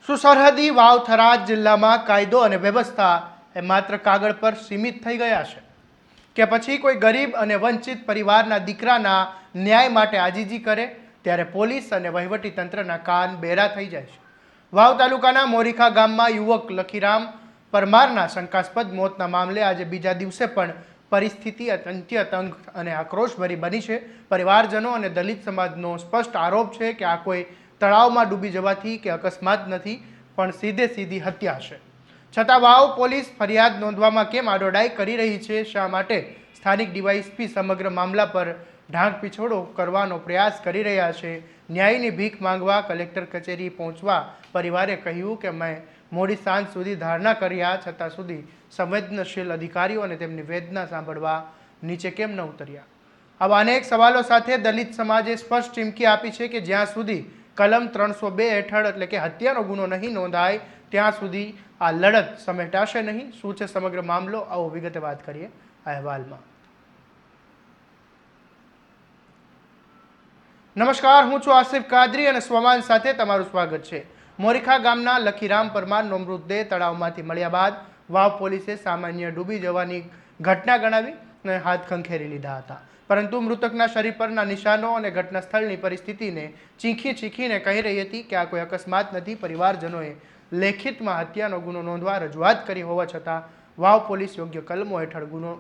સુસરહદી વાવ થરાદ જિલ્લામાં કાયદો અને વ્યવસ્થા એ માત્ર કાગળ પર સીમિત થઈ ગયા છે કે પછી કોઈ ગરીબ અને વંચિત પરિવારના દીકરાના ન્યાય માટે આજીજી કરે ત્યારે પોલીસ અને વહીવટી તંત્રના કાન બેરા થઈ જાય છે। વાવ તાલુકાના મોરીખા ગામમાં યુવક લખીરામ પરમારના શંકાસ્પદ મોતના મામલે આજે બીજા દિવસે પણ પરિસ્થિતિ અત્યંત તંગ અને આક્રોશભરી બની છે। પરિવારજનો અને દલિત સમાજનો સ્પષ્ટ આરોપ છે કે આ કોઈ તળાવમાં ડૂબી જવાથી કે અકસ્માત નથી પણ સીધી હત્યા છે। છતાં વાવ પોલીસ ફરિયાદ નોંધવામાં કેમ આડોડાઈ કરી રહી છે? શા માટે સ્થાનિક ડીવાયએસપી સમગ્ર મામલા પર ઢાંક પીછોડો કરવાનો પ્રયાસ કરી રહ્યા છે? ન્યાયની ભીખ માંગવા કલેક્ટર કચેરી પહોંચવા પરિવારે કહ્યું કે મેં મોડી સાંજ સુધી ધારણા કર્યા છતાં સુધી સંવેદનશીલ અધિકારીઓ અને તેમની વેદના સાંભળવા નીચે કેમ ન ઉતર્યા? આવા અનેક સવાલો સાથે દલિત સમાજે સ્પષ્ટ ચીમકી આપી છે કે જ્યાં સુધી કલમ 302 હેઠળ એટલે કે હત્યાનો ગુનો નહીં નોંધાય ત્યાં સુધી આ લડત સમેટાશે નહીં। શું છે સમગ્ર મામલો? આવો વિગતે વાત કરીએ આ અહેવાલમાં। નમસ્કાર, હું છું આસિફ કાદરી અને સ્વમાન સાથે તમારું સ્વાગત છે। મોરીખા ગામના લખીરામ પરમારનો મૃતદેહ તળાવમાંથી મળ્યા બાદ વાવ પોલીસે સામાન્ય ડૂબી જવાની ઘટના ગણાવી અને હાથ ખંખેરી લીધા હતા, પરંતુ મૃતકના શરીર પરના નિશાનો અને ઘટના સ્થળની પરિસ્થિતિને ચીખીને કહી રહી હતી કે આ કોઈ અકસ્માત નથી। પરિવારજનોએ લેખિતમાં હત્યાનો ગુનો નોંધવા રજૂઆત કરી હોવા છતાં વાવ પોલીસ યોગ્ય કલમો હેઠળ ગુનો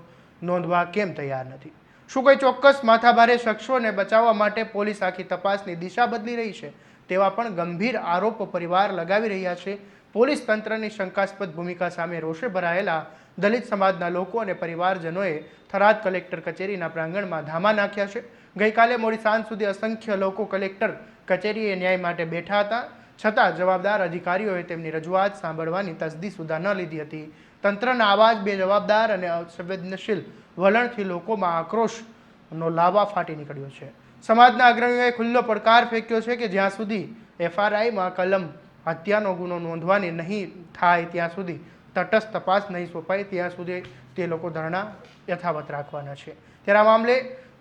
નોંધવા કેમ તૈયાર નથી? શું કોઈ ચોક્કસ માથાભારે શખ્સોને બચાવવા માટે પોલીસ આખી તપાસની દિશા બદલી રહી છે? તેવા પણ ગંભીર આરોપો પરિવાર લગાવી રહ્યા છે। પોલીસ તંત્રની શંકાસ્પદ ભૂમિકા સામે રોષે ભરાયેલા દલિત સમાજના લોકો અને પરિવારજનોએ થરાદ કલેક્ટર કચેરીના પ્રાંગણમાં ધામા નાખ્યા છે। ગઈકાલે મોડી સાંજ સુધી અસંખ્ય લોકો કલેક્ટર કચેરીએ ન્યાય માટે બેઠા હતા, છતાં જવાબદાર અધિકારીઓએ તેમની રજૂઆત સાંભળવાની તસદી સુધા ન લીધી હતી। તંત્રના આવાજ બેજવાબદાર અને અસંવેદનશીલ વલણથી લોકોમાં આક્રોશનો લાવા ફાટી નીકળ્યો છે। સમાજના અગ્રણીઓએ ખુલ્લો પડકાર ફેંક્યો છે કે જ્યાં સુધી એફઆરઆઈમાં કલમ હત્યાનો ગુનો નોંધવાની નહીં થાય ત્યાં સુધી તટસ્થ તપાસ નહીં સોંપાય ત્યાં સુધી તે લોકો ધરણા યથાવત રાખવાના છે। ત્યારે આ મામલે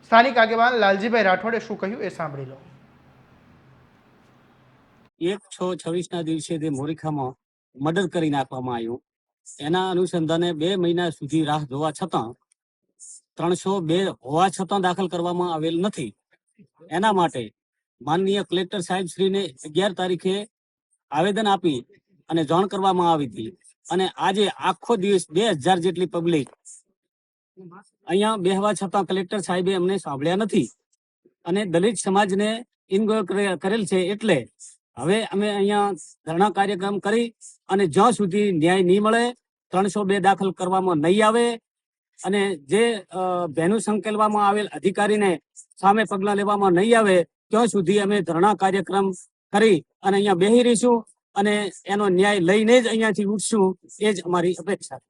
સ્થાનિક આગેવાન લાલજીભાઈ રાઠોડે શું કહ્યું એ સાંભળી લો। 1/6/26 દિવસે તે મોરીખામાં મર્ડર કરી નાખવામાં આવ્યું। એના અનુસંધાને 2 મહિના સુધી રાહ જોવા છતાં 302 હોવા છતાં દાખલ કરવામાં આવેલ નથી। એના માટે માનનીય કલેક્ટર સાહેબ શ્રીને 11 તારીખે આવેદન આપી અને જાણ કરવામાં આવી હતી, અને આજે આખો દિવસ 2000 જેટલી પબ્લિક અહીંયા બેહવા છતાં કલેક્ટર સાહેબે અમને સાંભળ્યા નથી અને દલિત સમાજને ઇન્વોલ્વ કરેલ છે। એટલે હવે અમે અહીંયા ધરણા કાર્યક્રમ કરી અને જ્યાં સુધી ન્યાય નહીં મળે, 302 દાખલ કરવામાં નહીં આવે અને જે બહેનું સંકેલવામાં આવેલ અધિકારીને સામે પગલાં લેવામાં નહીં આવે ત્યાં સુધી અમે ધરણા કાર્યક્રમ કરી અને અહીંયા બેસી રહીશું અને એનો ન્યાય લઈને જ અહીંયાથી ઉઠશું, એ જ અમારી અપેક્ષા।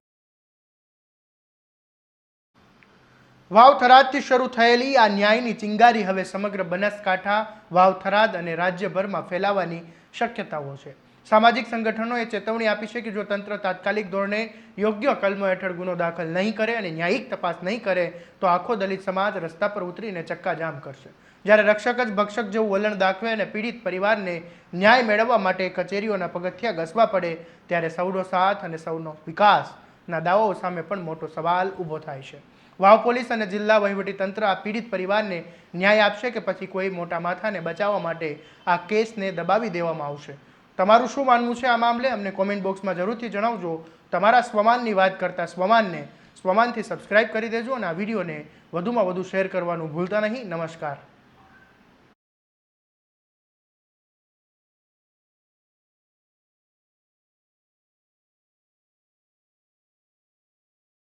વાવ થરાદથી શરૂ થયેલી આ ન્યાયની ચિંગારી હવે સમગ્ર બનાસકાંઠા, વાવ થરાદ અને રાજ્યભરમાં ફેલાવાની શક્યતાઓ છે। સામાજિક સંગઠનોએ ચેતવણી આપી છે કે જો તંત્ર તાત્કાલિક ધોરણે યોગ્ય કલમો હેઠળ ગુનો દાખલ નહીં કરે અને ન્યાયિક તપાસ નહીં કરે તો આખો દલિત સમાજ રસ્તા પર ઉતરીને ચક્કાજામ કરશે। જ્યારે રક્ષક જ ભક્ષક જેવું વલણ દાખવે અને પીડિત પરિવારને ન્યાય મેળવવા માટે કચેરીઓના પગથિયા ઘસવા પડે ત્યારે સૌનો સાથ અને સૌનો વિકાસના દાવાઓ સામે પણ મોટો સવાલ ઊભો થાય છે। વાવ પોલીસ અને જિલ્લા વહીવટીતંત્ર આ પીડિત પરિવારને ન્યાય આપશે કે પછી કોઈ મોટા માથાને બચાવવા માટે આ કેસને દબાવી દેવામાં આવશે? તમારું શું માનવું છે આ મામલે? અમને કોમેન્ટ બોક્સમાં જરૂરથી જણાવજો। તમારા સ્વમાનની વાત કરતા સ્વમાનથી સબસ્ક્રાઇબ કરી દેજો અને આ વિડીયોને વધુમાં વધુ શેર કરવાનું ભૂલતા નહીં। નમસ્કાર।